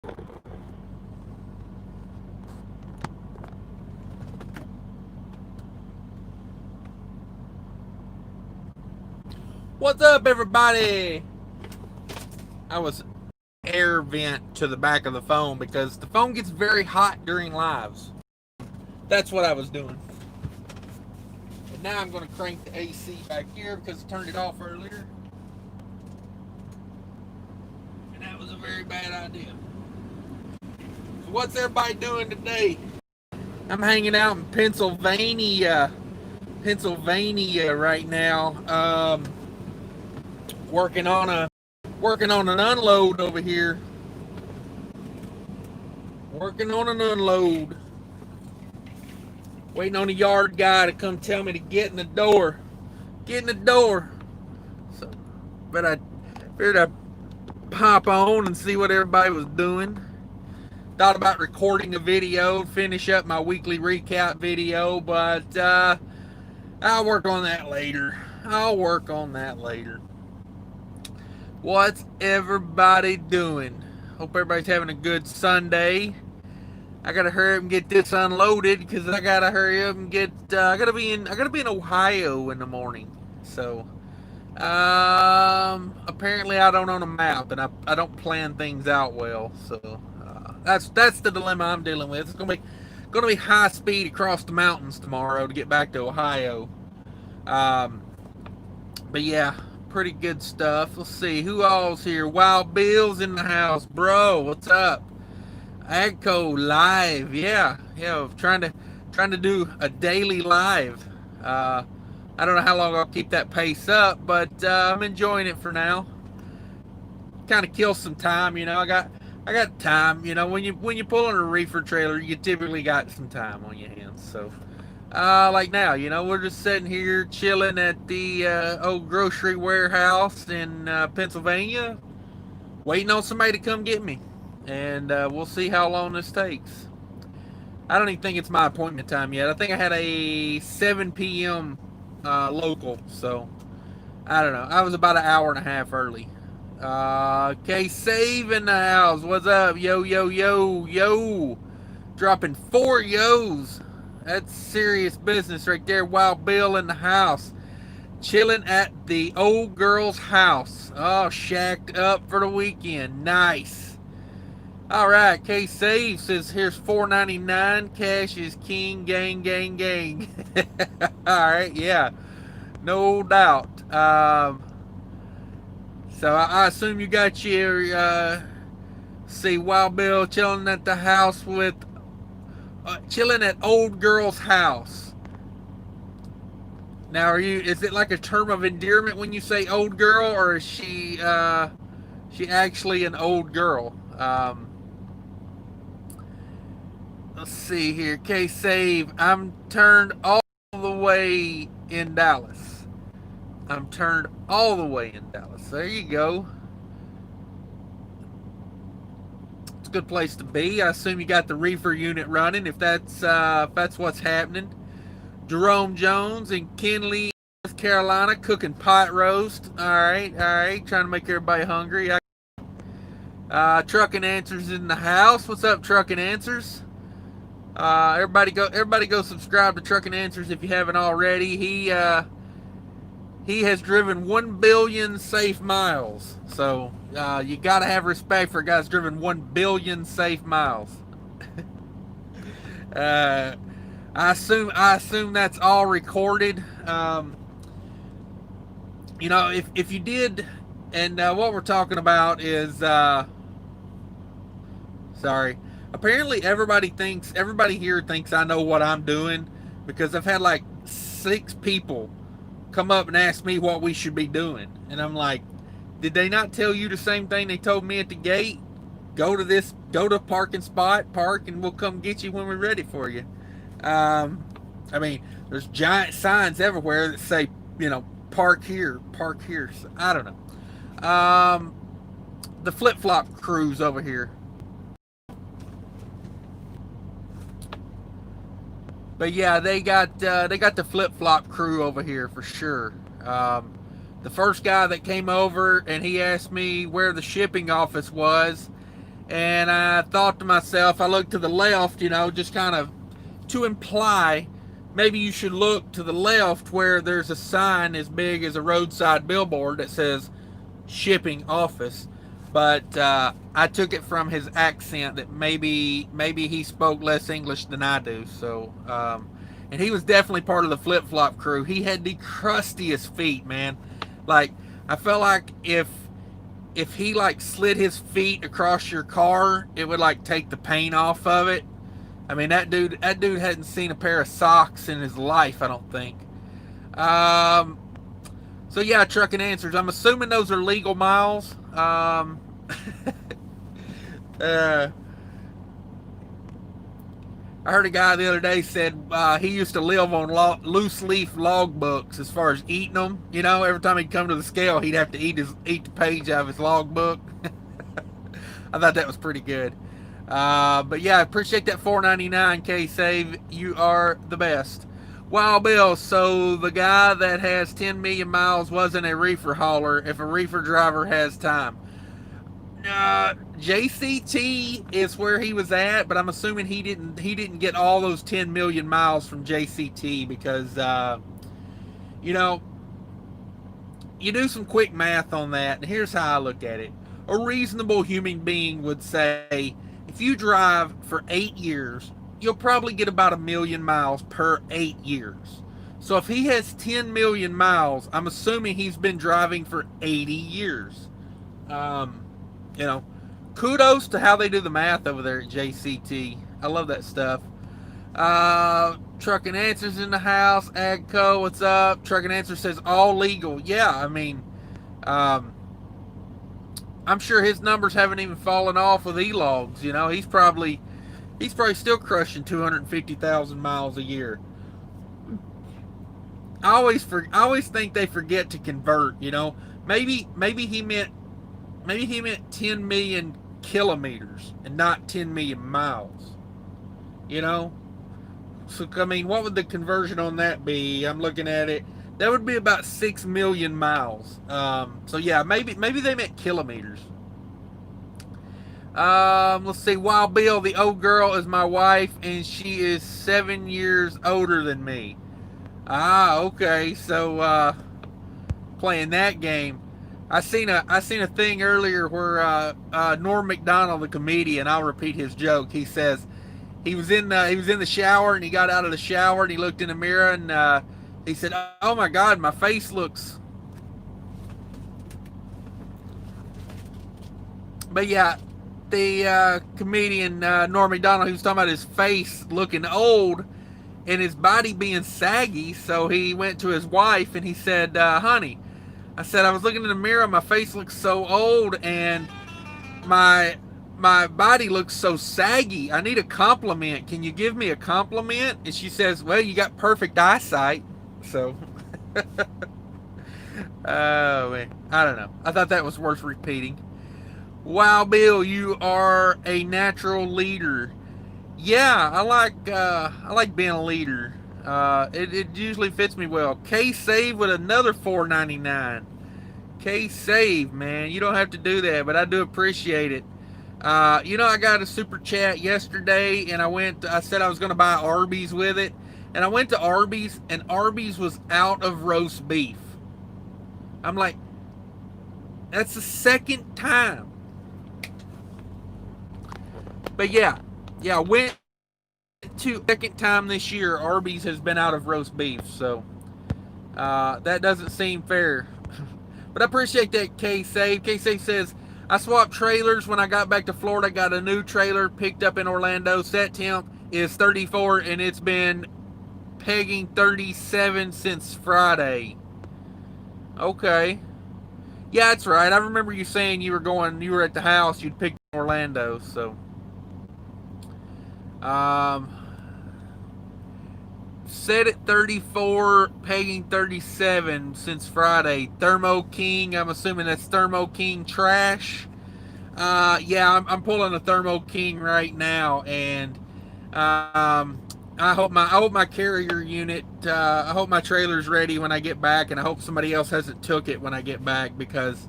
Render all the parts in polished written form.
What's up, everybody? I was air vent to the back of the phone because the phone gets very hot during lives. That's what I was doing. And now I'm going to crank the AC back here because I turned it off earlier. And that was a very bad idea. So what's everybody doing today? I'm hanging out in Pennsylvania right now. Working on an unload over here. Working on an unload. Waiting on a yard guy to come tell me to get in the door. Get in the door. So, but I figured I'd pop on and see what everybody was doing. Thought about recording a video, finish up my weekly recap video, but I'll work on that later. What's everybody doing? Hope everybody's having a good Sunday. I gotta hurry up and get this unloaded because I gotta hurry up and get. I gotta be in Ohio in the morning. So, apparently I don't own a map and I don't plan things out well. So that's the dilemma I'm dealing with. It's gonna be high speed across the mountains tomorrow to get back to Ohio. But yeah, pretty good stuff. Let's see who all's here. Wild Bill's in the house, bro. What's up? Agco live, yeah. Trying to do a daily live. I don't know how long I'll keep that pace up, but I'm enjoying it for now. Kind of kill some time, I got time. When you pull on a reefer trailer, you typically got some time on your hands. So, like now, we're just sitting here chilling at the old grocery warehouse in Pennsylvania, waiting on somebody to come get me. And we'll see how long this takes. I don't even think it's my appointment time yet. I think I had a 7 p.m. Local, so I don't know. I was about an hour and a half early. K-Save in the house. What's up? Yo. Dropping 4 yo's. That's serious business right there. Wild Bill in the house. Chilling at the old girl's house. Oh, shacked up for the weekend. Nice. All right, K-Save says here's $4.99. Cash is king. Gang. All right, yeah, no doubt. So I assume you got your see Wild Bill chilling at the house with chilling at old girl's house. Now, is it like a term of endearment when you say old girl, or is she actually an old girl? Let's see here. K-Save. I'm turned all the way in Dallas. There you go. It's a good place to be. I assume you got the reefer unit running if that's what's happening. Jerome Jones in Kenley, North Carolina, cooking pot roast. All right. Trying to make everybody hungry. Trucking Answers in the house. What's up, Trucking Answers? Everybody go subscribe to Trucking Answers if you haven't already. He has driven 1 billion safe miles. So you gotta have respect for a guy who's driven 1 billion safe miles. I assume that's all recorded. If you did, and what we're talking about is sorry. Apparently everybody here thinks I know what I'm doing because I've had like 6 people come up and ask me what we should be doing. And I'm like, did they not tell you the same thing they told me at the gate? Go to parking spot, park, and we'll come get you when we're ready for you. I mean, there's giant signs everywhere that say, park here. So, I don't know. The flip-flop crew's over here. But yeah, they got the flip-flop crew over here for sure. The first guy that came over and he asked me where the shipping office was, And I thought to myself, I looked to the left, just kind of to imply maybe you should look to the left where there's a sign as big as a roadside billboard that says shipping office. But I took it from his accent that maybe he spoke less English than I do. So, and he was definitely part of the flip flop crew. He had the crustiest feet, man. Like, I felt like if he like slid his feet across your car, it would like take the paint off of it. I mean, that dude hadn't seen a pair of socks in his life, I don't think. So yeah, trucking answers. I'm assuming those are legal miles. I heard a guy the other day said he used to live on loose leaf log books as far as eating them. Every time he'd come to the scale, he'd have to eat the page out of his log book. I thought that was pretty good. But yeah, I appreciate that $4.99 K-Save. You are the best. Wild Bill, so the guy that has 10 million miles wasn't a reefer hauler if a reefer driver has time. JCT is where he was at, but I'm assuming he didn't get all those 10 million miles from JCT because you do some quick math on that, and here's how I look at it. A reasonable human being would say if you drive for 8 years, you'll probably get about 1 million miles per 8 years. So if he has 10 million miles, I'm assuming he's been driving for 80 years. Kudos to how they do the math over there at JCT. I love that stuff. Trucking Answers in the house. Agco, what's up? Trucking Answer says all legal. Yeah, I mean, I'm sure his numbers haven't even fallen off with e-logs. He's probably still crushing 250,000 miles a year. I always think they forget to convert. Maybe he meant 10 million kilometers and not 10 million miles. So I mean, what would the conversion on that be? I'm looking at it. That would be about 6 million miles. So yeah, maybe they meant kilometers. Let's see. Wild Bill, the old girl is my wife, and she is 7 years older than me. Okay. So playing that game. I seen a thing earlier where Norm Macdonald, the comedian, I'll repeat his joke. He says he was in the shower, and he got out of the shower and he looked in the mirror, and he said, "Oh my God, my face looks." But yeah, the comedian Norm Macdonald, he was talking about his face looking old and his body being saggy. So he went to his wife and he said, "Honey," I said, "I was looking in the mirror, my face looks so old and my body looks so saggy. I need a compliment. Can you give me a compliment?" And she says, "Well, you got perfect eyesight." So, oh man, I don't know. I thought that was worth repeating. Wow, Bill, you are a natural leader. Yeah, I like being a leader. It usually fits me well. K-Save with another $4.99. K-Save, man, you don't have to do that, but I do appreciate it. I got a super chat yesterday, and I said I was going to buy Arby's with it, and I went to Arby's, and Arby's was out of roast beef. I'm like, that's the second time. But yeah, I went to second time this year. Arby's has been out of roast beef, so that doesn't seem fair. But I appreciate that, K-Save. K-Save says, I swapped trailers when I got back to Florida. Got a new trailer picked up in Orlando. Set temp is 34, and it's been pegging 37 since Friday. Okay. Yeah, that's right. I remember you saying you were at the house, you'd picked in Orlando, so. Set at 34, pegging 37 since Friday. Thermo King, I'm assuming that's Thermo King trash. Yeah, I'm pulling a Thermo King right now, and I hope my carrier unit, I hope my trailer's ready when I get back, and I hope somebody else hasn't took it when I get back, because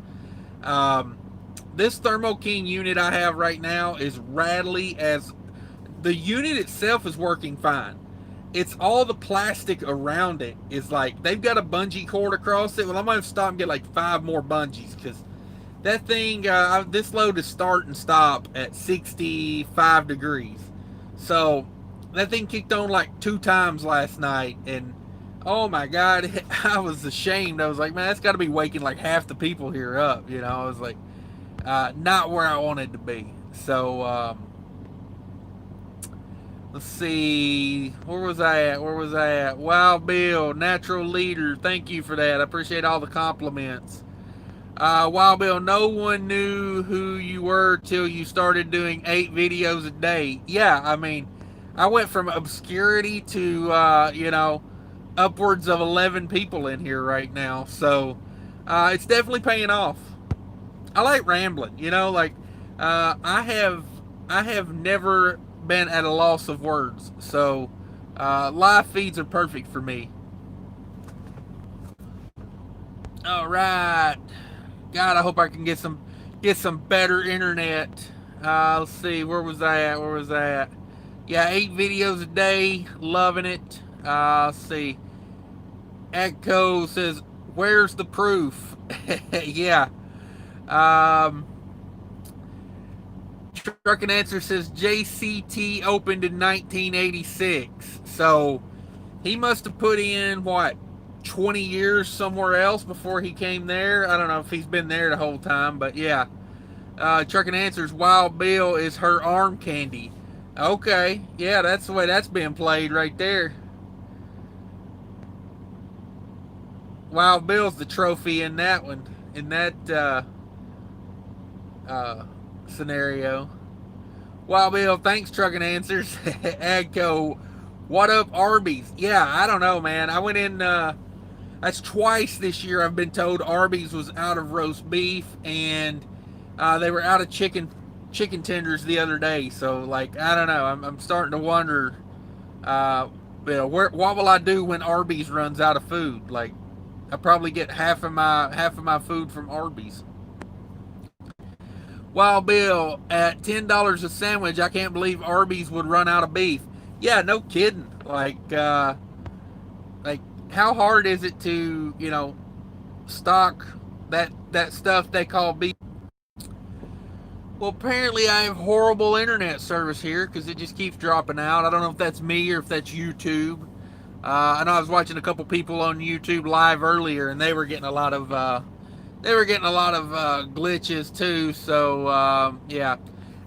this Thermo King unit I have right now is rattly as the unit itself is working fine. It's all the plastic around it is like they've got a bungee cord across it. Well, I'm gonna stop and get like 5 more bungees because that thing, this load is start and stop at 65 degrees. So that thing kicked on like 2 times last night, and oh my god, I was ashamed. I was like, man, that's got to be waking like half the people here up. You know, I was like, not where I wanted to be. So let's see, where was I at? Wow, Bill, natural leader. Thank you for that. I appreciate all the compliments. Wild Bill, no one knew who you were till you started doing 8 videos a day. Yeah, I mean, I went from obscurity to, upwards of 11 people in here right now. So, it's definitely paying off. I like rambling, I have never been at a loss of words. So, live feeds are perfect for me. All right. God, I hope I can get some better internet. Let's see, where was I at? Yeah, 8 videos a day, loving it. Let's see. Echo says, "Where's the proof?" Yeah. Truck and Answer says JCT opened in 1986. So he must have put in what, 20 years somewhere else before he came there. I don't know if he's been there the whole time, but yeah. Truck and Answers, Wild Bill is her arm candy. Okay, yeah, that's the way that's being played right there. Wild Bill's the trophy in that one, in that scenario. Wild Bill, thanks, Truck and Answers. Agco, what up, Arby's? Yeah, I don't know, man. I went in, that's twice this year I've been told Arby's was out of roast beef, and they were out of chicken tenders the other day. So, like, I don't know. I'm starting to wonder, what will I do when Arby's runs out of food? Like, I probably get half of my food from Arby's. Wild Bill, at $10 a sandwich, I can't believe Arby's would run out of beef. Yeah, no kidding. Like how hard is it to, stock that stuff they call beef? Well, apparently I have horrible internet service here because it just keeps dropping out. I don't know if that's me or if that's YouTube. I know I was watching a couple people on YouTube live earlier, and they were getting a lot of glitches too. So yeah,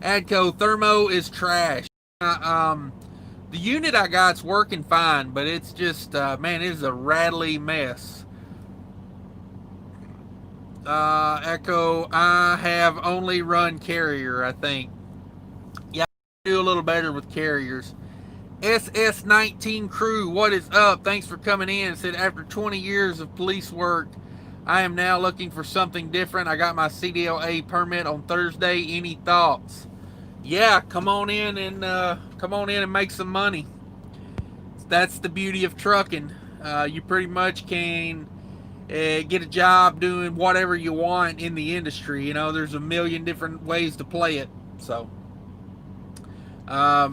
Adco Thermo is trash. The unit I got's working fine, but it's just man, it is a rattly mess. Echo, I have only run Carrier, I think. Yeah, I do a little better with Carriers. SS19 crew, what is up? Thanks for coming in. Said, after 20 years of police work, I am now looking for something different. I got my CDLA permit on Thursday. Any thoughts? Yeah, come on in and make some money. That's the beauty of trucking. You pretty much can get a job doing whatever you want in the industry. There's a million different ways to play it. So, I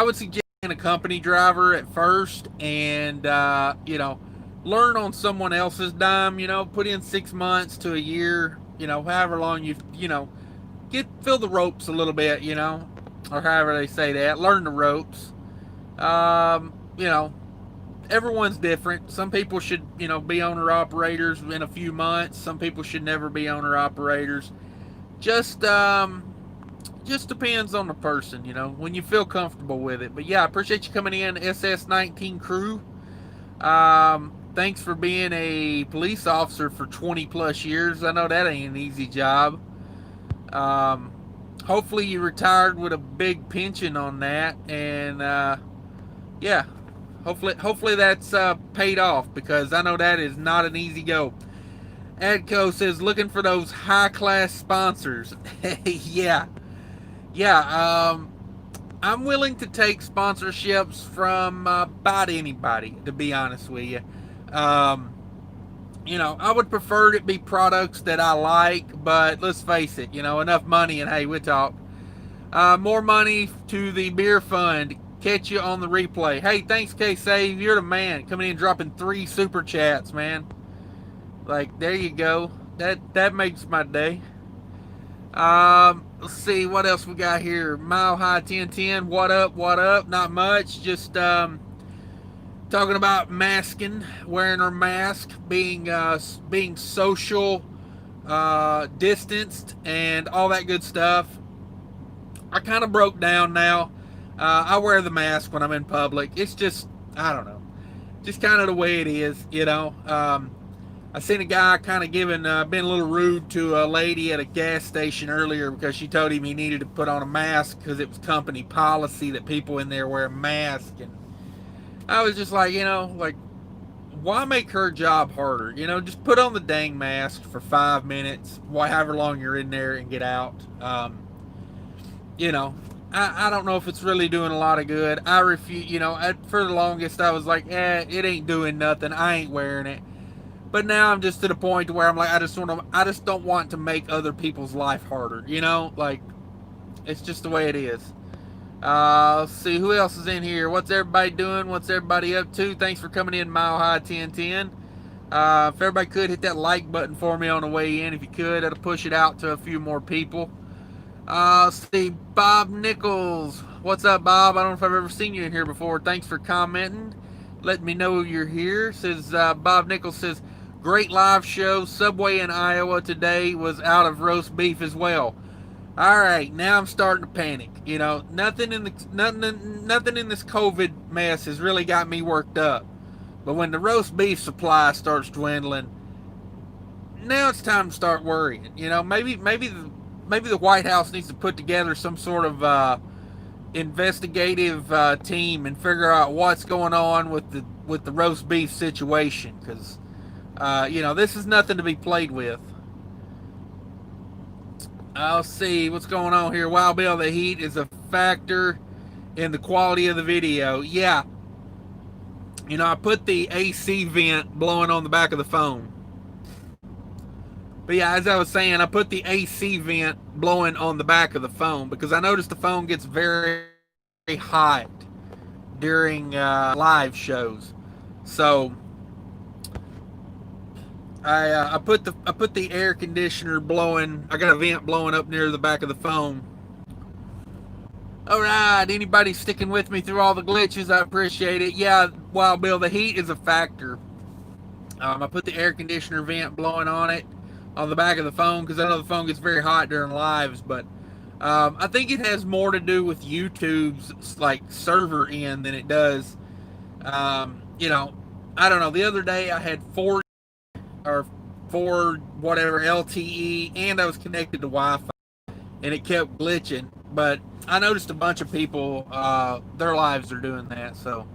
would suggest being a company driver at first, and learn on someone else's dime. Put in 6 months to a year. However long you feel the ropes a little bit. Or however they say that. Learn the ropes. Everyone's different. Some people should be owner operators in a few months. Some people should never be owner operators. Just depends on the person, when you feel comfortable with it. But yeah, I appreciate you coming in, SS19 crew. Thanks for being a police officer for 20 plus years. I know that ain't an easy job. Hopefully you retired with a big pension on that, and yeah, hopefully that's paid off, because I know that is not an easy go. Adco says, looking for those high class sponsors. Yeah. I'm willing to take sponsorships from about anybody, to be honest with you. I would prefer it be products that I like, but let's face it, enough money and hey, we talk. More money to the beer fund. Catch you on the replay. Hey, thanks, K Save. You're the man. Coming in dropping 3 super chats, man. Like, there you go. That makes my day. Let's see what else we got here. Mile High 1010. What up? What up? Not much. Just talking about masking, wearing our mask, being social distanced, and all that good stuff. I kind of broke down now. I wear the mask when I'm in public. It's just, I don't know, just kind of the way it is. I seen a guy kind of being a little rude to a lady at a gas station earlier because she told him he needed to put on a mask because it was company policy that people in there wear masks. And I was just like, why make her job harder? Just put on the dang mask for 5 minutes, however long you're in there, and get out. I don't know if it's really doing a lot of good. I refuse, for the longest I was like, it ain't doing nothing. I ain't wearing it. But now I'm just to the point where I'm like, I just don't want to make other people's life harder. Like, it's just the way it is. Let's see who else is in here. What's everybody doing? What's everybody up to? Thanks for coming in, Mile High 1010. If everybody could hit that like button for me on the way in, if you could, that'll push it out to a few more people. Let's see, Bob Nichols. What's up, Bob? I don't know if I've ever seen you in here before. Thanks for commenting. Let me know you're here. Says Bob Nichols says, great live show. Subway in Iowa today was out of roast beef as well. All right, now I'm starting to panic. Nothing in this COVID mess has really got me worked up. But when the roast beef supply starts dwindling, now it's time to start worrying. Maybe the White House needs to put together some sort of investigative team and figure out what's going on with the roast beef situation, because this is nothing to be played with. I'll see what's going on here. Wild Bill, the heat is a factor in the quality of the video. Yeah. I put the AC vent blowing on the back of the phone. But yeah, as I was saying, I put the AC vent blowing on the back of the phone because I noticed the phone gets very, very hot during live shows. So I put the air conditioner blowing. I got a vent blowing up near the back of the phone. All right, anybody sticking with me through all the glitches? I appreciate it. Yeah, Wild Bill, the heat is a factor. I put the air conditioner vent blowing on the back of the phone because I know the phone gets very hot during lives. But I think it has more to do with YouTube's server end than it does. I don't know. The other day I had 4 whatever LTE, and I was connected to Wi-Fi, and it kept glitching. But I noticed a bunch of people, their lives are doing that. So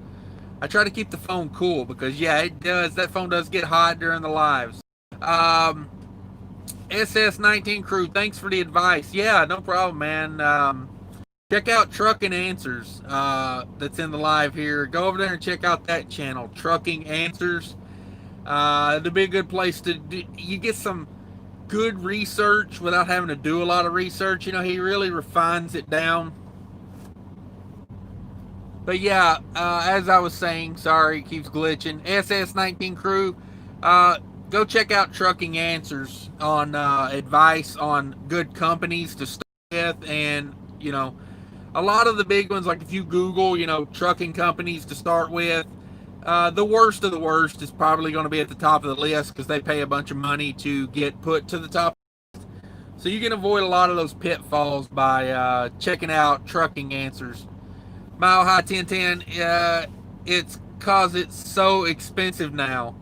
I try to keep the phone cool because yeah, it does. That phone does get hot during the lives. SS19 crew, thanks for the advice. Yeah, no problem, man. Check out Trucking Answers. That's in the live here. Go over there and check out that channel, Trucking Answers. It'll be a good place to do. You get some good research without having to do a lot of research. He really refines it down. But yeah, as I was saying, sorry, it keeps glitching. SS19 crew, go check out Trucking Answers on advice on good companies to start with. And, a lot of the big ones, like if you Google, trucking companies to start with, the worst of the worst is probably going to be at the top of the list because they pay a bunch of money to get put to the top. So you can avoid a lot of those pitfalls by checking out Trucking Answers. Mile High 1010, it's cause it's so expensive now.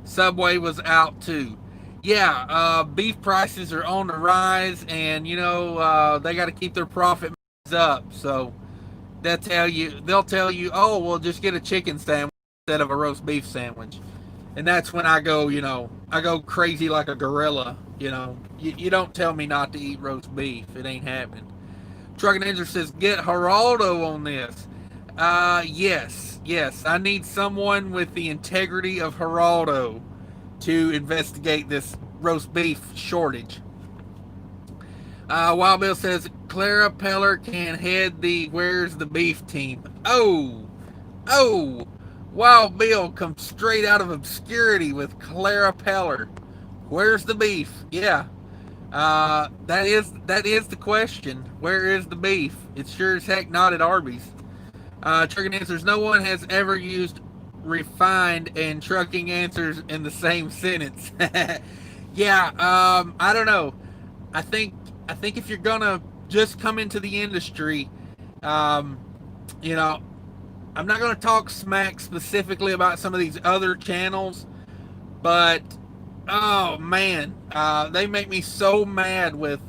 Subway was out too. Yeah, beef prices are on the rise, and they got to keep their profit up. So they'll tell you, oh, well, just get a chicken sandwich instead of a roast beef sandwich. And that's when I go, I go crazy like a gorilla. You don't tell me not to eat roast beef. It ain't happening. Trucking Ninja says, get Geraldo on this. Yes. I need someone with the integrity of Geraldo to investigate this roast beef shortage. Wild Bill says Clara Peller can head the Where's the Beef team. Oh, Wild Bill comes straight out of obscurity with Clara Peller. Where's the beef? Yeah, that is the question. Where is the beef? It's sure as heck not at Arby's. Trucking answers. No one has ever used refined and trucking answers in the same sentence. Yeah, I don't know. I think if you're gonna just come into the industry, you know, I'm not gonna talk smack specifically about some of these other channels, but oh man, they make me so mad with.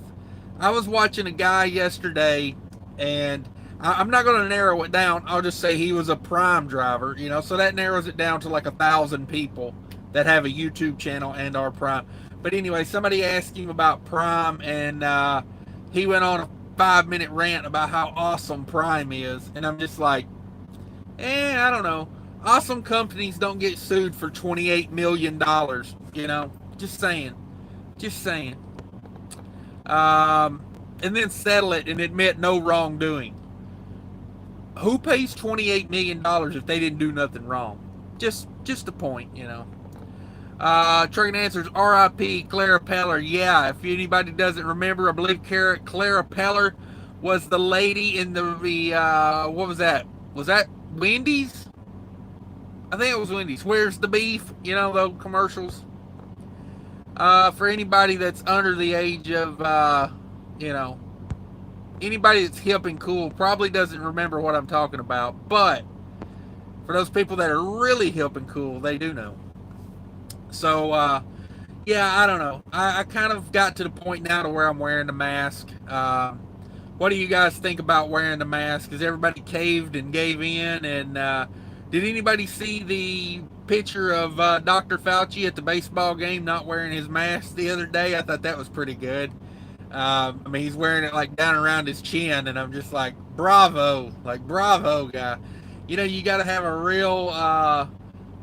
I was watching a guy yesterday, and I'm not going to narrow it down. I'll just say he was a Prime driver, you know, so that narrows it down to like 1,000 people that have a YouTube channel and are Prime. But anyway, somebody asked him about Prime, and he went on a 5-minute rant about how awesome Prime is, and I'm just like, I don't know. Awesome companies don't get sued for $28 million, you know, just saying. And then settle it and admit no wrongdoing. Who pays $28 million if they didn't do nothing wrong? Just a point, you know. Trucking answers, R.I.P. Clara Peller. Yeah, if anybody doesn't remember, I believe Clara Peller was the lady in the what was that? Was that Wendy's? I think it was Wendy's. Where's the beef? You know, those commercials. For anybody that's under the age of, you know, anybody that's hip and cool probably doesn't remember what I'm talking about. But for those people that are really hip and cool, they do know. So, yeah, I don't know. I kind of got to the point now to where I'm wearing the mask. What do you guys think about wearing the mask? Has everybody caved and gave in? And did anybody see the picture of Dr. Fauci at the baseball game not wearing his mask the other day? I thought that was pretty good. I mean, he's wearing it like down around his chin, and I'm just like, bravo, guy. You know, you got to have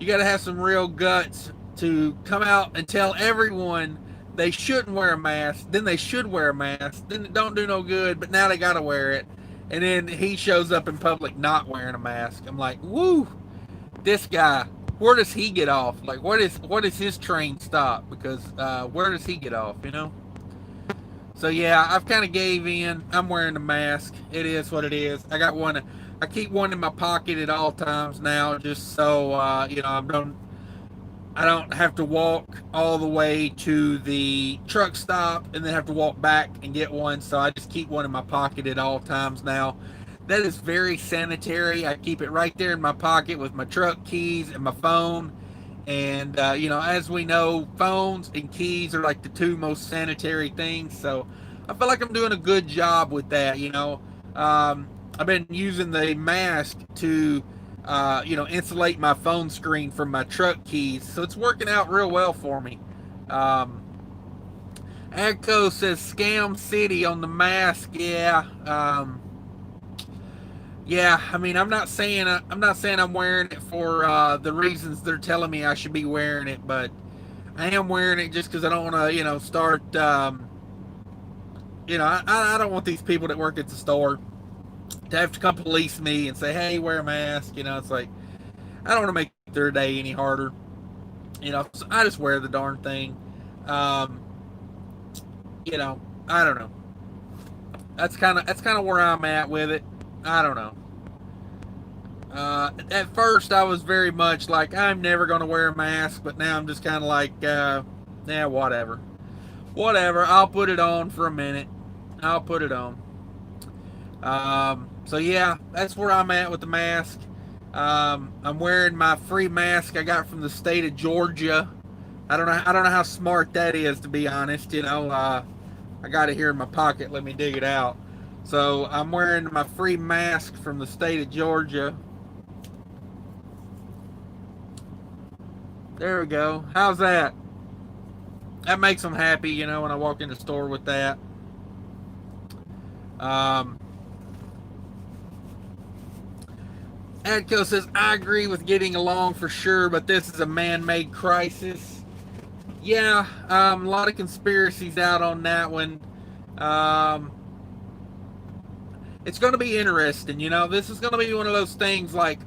you got to have some real guts to come out and tell everyone they shouldn't wear a mask, then they should wear a mask, then it don't do no good, but now they got to wear it. And then he shows up in public not wearing a mask. I'm like, woo, this guy, where does he get off? Like, what is his train stop? Because where does he get off, you know? So yeah, I've kind of gave in. I'm wearing a mask. It is what it is. I got one. I keep one in my pocket at all times now, just so you know, I don't have to walk all the way to the truck stop and then have to walk back and get one. So I just keep one in my pocket at all times now. That is very sanitary. I keep it right there in my pocket with my truck keys and my phone. And, you know, as we know, phones and keys are like the two most sanitary things. So I feel like I'm doing a good job with that, you know. I've been using the mask to, you know, insulate my phone screen from my truck keys. So it's working out real well for me. Agco says Scam City on the mask. Yeah. Yeah, I mean, I'm not saying I'm wearing it for the reasons they're telling me I should be wearing it, but I am wearing it just because I don't want to, you know, start, you know, I don't want these people that work at the store to have to come police me and say, hey, wear a mask. You know, it's like, I don't want to make their day any harder. You know, so I just wear the darn thing. You know, I don't know. That's kind of where I'm at with it. I don't know. At first, I was very much like, I'm never going to wear a mask, but now I'm just kind of like, yeah, whatever. Whatever, I'll put it on for a minute. I'll put it on. So yeah, that's where I'm at with the mask. I'm wearing my free mask I got from the state of Georgia. I don't know how smart that is, to be honest. You know, I got it here in my pocket. Let me dig it out. So I'm wearing my free mask from the state of Georgia. There we go. How's that? That makes them happy, you know, when I walk in the store with that. Adco says, I agree with getting along for sure, but this is a man-made crisis. Yeah, a lot of conspiracies out on that one. Um, it's going to be interesting. This is going to be one of those things like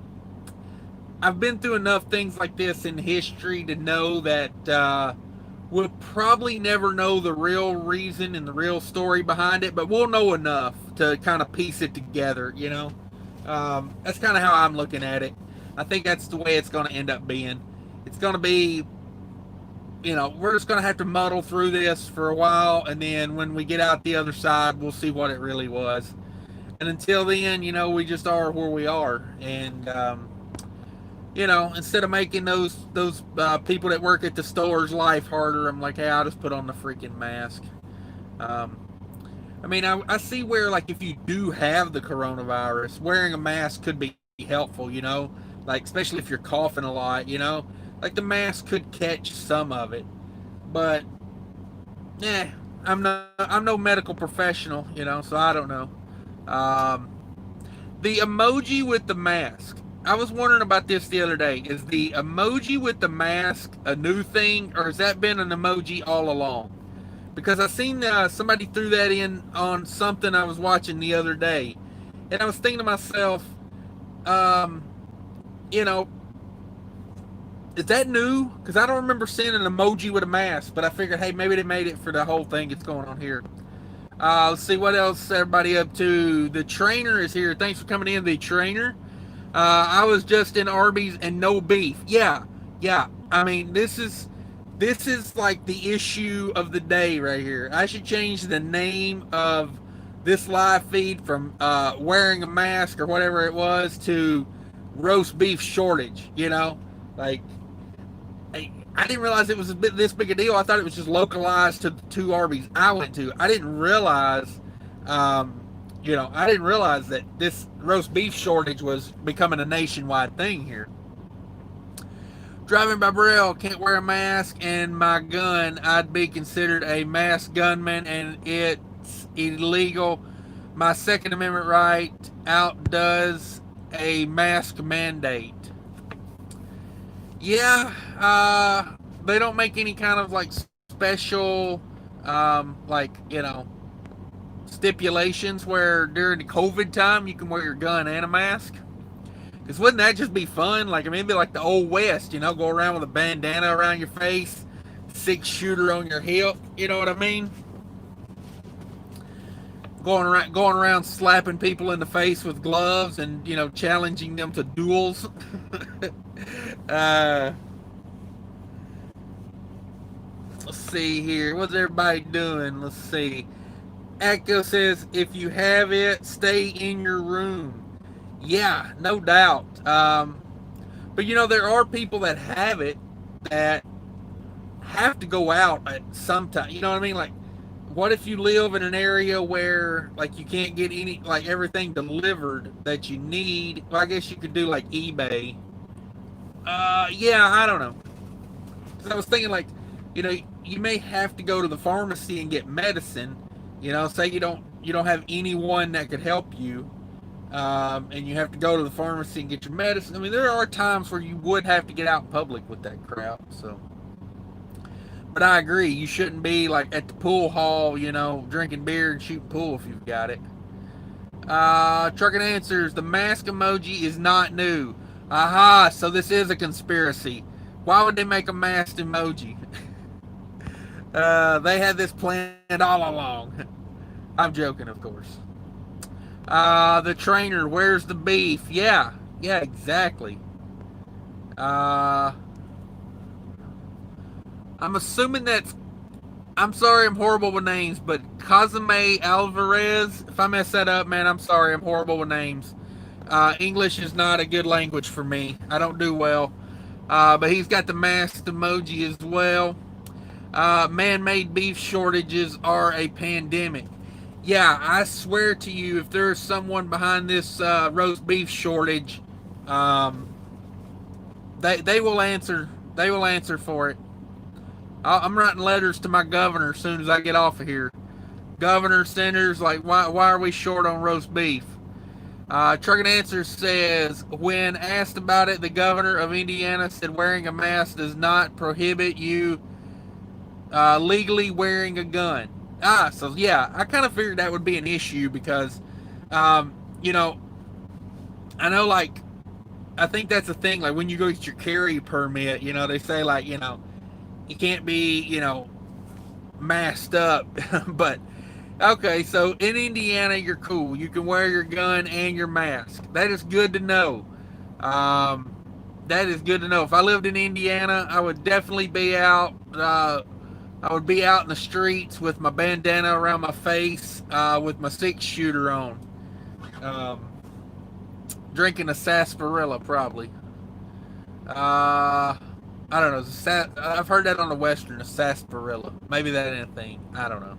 I've been through enough things like this in history to know that we'll probably never know the real reason and the real story behind it, but we'll know enough to kind of piece it together. That's kind of how I'm looking at it. I think that's the way it's going to end up being. It's going to be, we're just going to have to muddle through this for a while, and then when we get out the other side, we'll see what it really was. And until then, we just are where we are. And, instead of making those people that work at the stores life harder, I'm like, hey, I'll just put on the freaking mask. Um, I see where, like, if you do have the coronavirus, wearing a mask could be helpful, like, especially if you're coughing a lot, like the mask could catch some of it. But, I'm no medical professional, so I don't know. Um, the emoji with the mask. I was wondering about this the other day. Is the emoji with the mask a new thing, or has that been an emoji all along? Because I seen somebody threw that in on something I was watching the other day, and I was thinking to myself, um, you know, is that new? Because I don't remember seeing an emoji with a mask, but I figured, hey, maybe they made it for the whole thing that's going on here. Let's see what else everybody up to. The trainer is here. Thanks for coming in, the trainer. I was just in Arby's and no beef. Yeah, yeah. This is like the issue of the day right here. I should change the name of this live feed from wearing a mask or whatever it was to roast beef shortage. Like I didn't realize it was this big a deal. I thought it was just localized to the two Arby's I went to. I didn't realize, I didn't realize that this roast beef shortage was becoming a nationwide thing here. Driving by Braille, can't wear a mask, and my gun, I'd be considered a masked gunman, and it's illegal. My Second Amendment right outdoes a mask mandate. Yeah, they don't make any kind of like special, stipulations where during the COVID time you can wear your gun and a mask. Because wouldn't that just be fun? Like, it'd be like the old West, go around with a bandana around your face, 6-shooter on your hip. You know what I mean? Going around slapping people in the face with gloves and challenging them to duels. Let's see here. What's everybody doing? Let's see. Acto says, if you have it, stay in your room. Yeah, no doubt. But there are people that have it that have to go out at some time. You know what I mean? Like, what if you live in an area where like you can't get everything delivered that you need? Well, I guess you could do like eBay. Yeah, I don't know. Because I was thinking like, you may have to go to the pharmacy and get medicine. Say you don't have anyone that could help you. And you have to go to the pharmacy and get your medicine. I mean, there are times where you would have to get out in public with that crap. So, but I agree, you shouldn't be like at the pool hall, drinking beer and shooting pool if you've got it. Trucking answers, the mask emoji is not new. Aha, so this is a conspiracy. Why would they make a masked emoji? They had this planned all along. I'm joking, of course. The trainer, where's the beef? Yeah, exactly. I'm assuming that's, I'm sorry, I'm horrible with names, but Cosme Alvarez, if I mess that up, man, I'm sorry, I'm horrible with names. English is not a good language for me. I don't do well. But he's got the masked emoji as well. Man-made beef shortages are a pandemic. Yeah, I swear to you, if there's someone behind this roast beef shortage, they will answer. They will answer for it. I'm writing letters to my governor as soon as I get off of here. Governor, senators, like, why are we short on roast beef? Trucking Answer says, when asked about it, the governor of Indiana said wearing a mask does not prohibit you legally wearing a gun. So yeah, I kind of figured that would be an issue because, you know, I know like I think that's the thing. Like when you go get your carry permit, you know, they say like you can't be masked up, but okay. So in Indiana, you're cool. You can wear your gun and your mask. That is good to know. Um, that is good to know. If I lived in Indiana, I would definitely be out. I would be out in the streets with my bandana around my face, with my 6-shooter on, um, drinking a sarsaparilla probably. I don't know. I've heard that on the Western, a sarsaparilla. Maybe that ain't a thing. I don't know.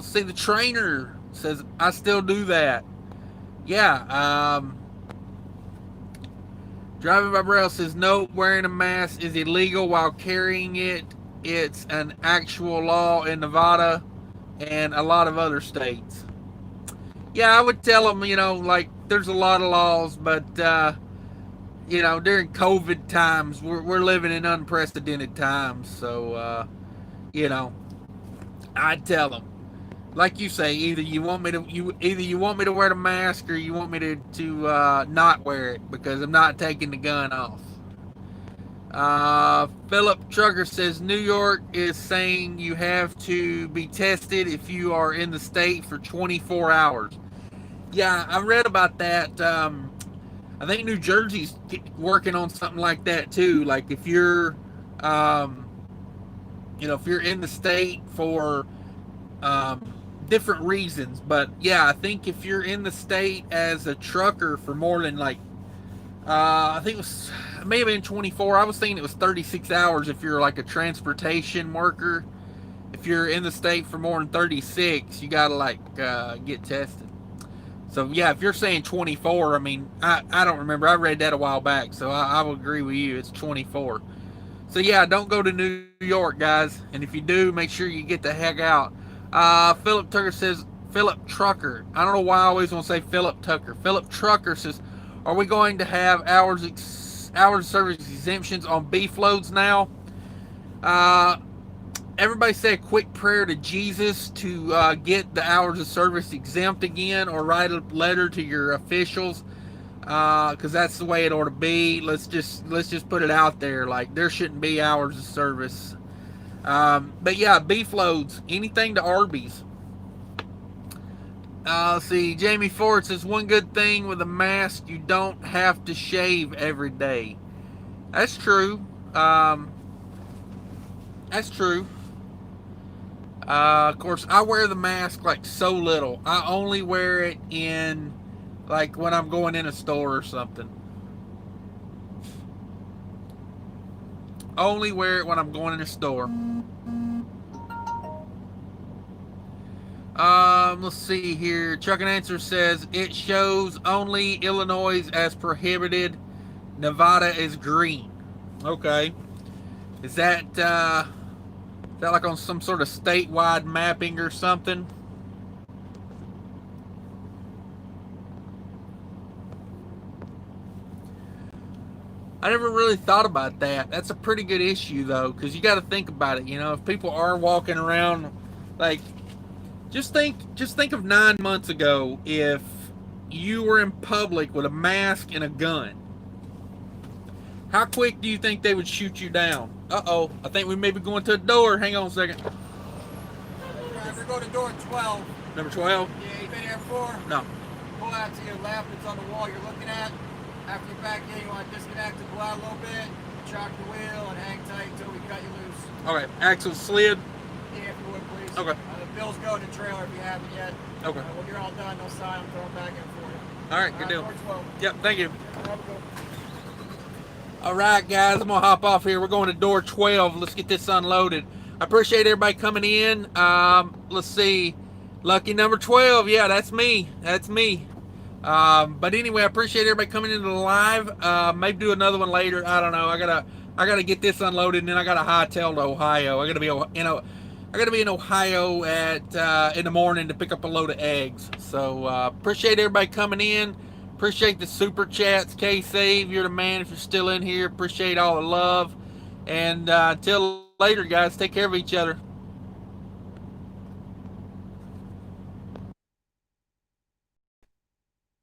See, the trainer says I still do that. Yeah. Driving by Braille says no, wearing a mask is illegal while carrying it. It's an actual law in Nevada and a lot of other states. Yeah, I would tell them, like there's a lot of laws, but during COVID times, we're living in unprecedented times. So, I'd tell them, like you say, either you want me to wear the mask or you want me to not wear it because I'm not taking the gun off. Philip Trucker says New York is saying you have to be tested if you are in the state for 24 hours. Yeah, I read about that. I think New Jersey's working on something like that too. Like if you're, if you're in the state for different reasons, but yeah, I think if you're in the state as a trucker for more than I think it may have been 24. I was thinking it was 36 hours if you're like a transportation worker. If you're in the state for more than 36, you gotta get tested. So yeah, if you're saying 24, I mean, I don't remember. I read that a while back, so I will agree with you. It's 24. So yeah, don't go to New York, guys. And if you do, make sure you get the heck out. Philip Tucker says, Philip Trucker. I don't know why I always want to say Philip Tucker. Philip Trucker says, are we going to have hours of service exemptions on beef loads now? Everybody say a quick prayer to Jesus to get the hours of service exempt again, or write a letter to your officials, because that's the way it ought to be. Let's just put it out there, like there shouldn't be hours of service. But yeah, beef loads, anything to Arby's. See, Jamie Ford says one good thing with a mask, you don't have to shave every day. That's true. That's true. Of course, I wear the mask like so little. I only wear it in like when I'm going in a store or something. Only wear it when I'm going in a store. Let's see here. Chuck and Answer says it shows only Illinois as prohibited. Nevada is green. Okay. Is that like on some sort of statewide mapping or something? I never really thought about that. That's a pretty good issue though, because you got to think about it. If people are walking around like, just think of 9 months ago if you were in public with a mask and a gun. How quick do you think they would shoot you down? Uh-oh, I think we may be going to a door. Hang on a second. Driver, go to door 12. Number 12? Yeah, you been here before? No. Pull out to your left, it's on the wall you're looking at. After you're back in, you want to disconnect and pull out a little bit, chock the wheel, and hang tight until we cut you loose. Okay, axle slid? Yeah, if you would, please. Okay. The bills go to the trailer if you haven't yet. Okay. When you're all done, they'll sign them, throw them back in for you. All right, good deal. Door 12. Yep, thank you. Have a good. All right, guys, I'm going to hop off here. We're going to door 12. Let's get this unloaded. I appreciate everybody coming in. Let's see. Lucky number 12. Yeah, that's me. That's me. But anyway, I appreciate everybody coming into the live. Maybe do another one later. I don't know. I gotta get this unloaded, and then I gotta hightail to Ohio. I gotta be in Ohio at in the morning to pick up a load of eggs. So appreciate everybody coming in. Appreciate the super chats. K-Save, you're the man if you're still in here. Appreciate all the love. And until later, guys. Take care of each other.